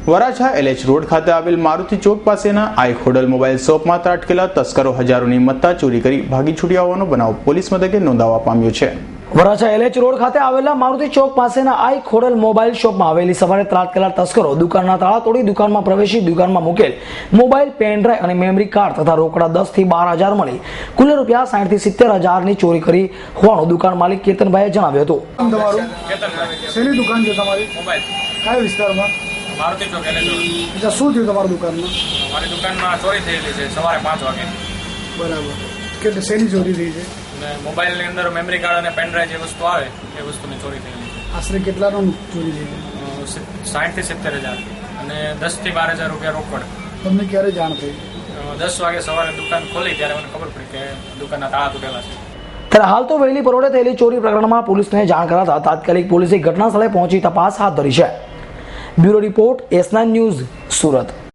Varachha LH road ખાતે આવેલ મારુતિ ચોક પાસેના આઈ ખોડલ મોબાઈલ શોપમાં ત્રાટકેલા તસ્કરો હજારોની મત્તા ચોરી કરી ભાગી છૂટ્યા હોવાનો બનાવ પોલીસ મથકે નોંધાવા પામ્યો છે। વરાછા LH રોડ ખાતે આવેલા મારુતિ ચોક પાસેના આઈ ખોડલ મોબાઈલ શોપમાં આવેલી સવારે ત્રાટકેલા તસ્કરો દુકાનના તાળા તોડી દુકાનમાં પ્રવેશી દુકાનમાં મૂકેલ મોબાઈલ, પેન ડ્રાઈવ અને મેમરી કાર્ડ તથા રોકડા 10 થી 12 હજાર મળી કુલ રૂપિયા 60 થી 70 હજારની ચોરી કરી હોવાનું દુકાન માલિક કેતનભાઈએ જણાવ્યું હતું। તમારું શેની દુકાન છે તમારી? મોબાઈલ કયા વિસ્તારમાં? મારુતિ ચોક LH રોડ। એટલે શું થયું તમારી દુકાનમાં? મારી દુકાનમાં ચોરી થયેલી છે સવારે 5 વાગે। બરાબર, કેટલી શેની ચોરી થઈ છે? અને મોબાઈલની અંદર મેમરી કાર્ડ અને પેન ડ્રાઈવ જે વસ્તુ આવે એ વસ્તુની ચોરી થયેલી છે। આશરે કેટલાનો ચોરી થઈ છે? 60 થી 70 હજાર અને 10 થી 12 હજાર રૂપિયા રોકડ। તમને ક્યારે જાણ થઈ? 10 વાગે સવારે દુકાન ખોલી ત્યારે મને ખબર પડી કે દુકાનના તાળા તૂટેલા છે। ત્યારે હાલ તો વહેલી પરોઢે થયેલી ચોરી પ્રકરણમાં પોલીસને જાણ કરાતા તાત્કાલિક પોલીસે ઘટના સ્થળે પહોંચી તપાસ હાથ ધરી છે। Bureau report S9 news, Surat.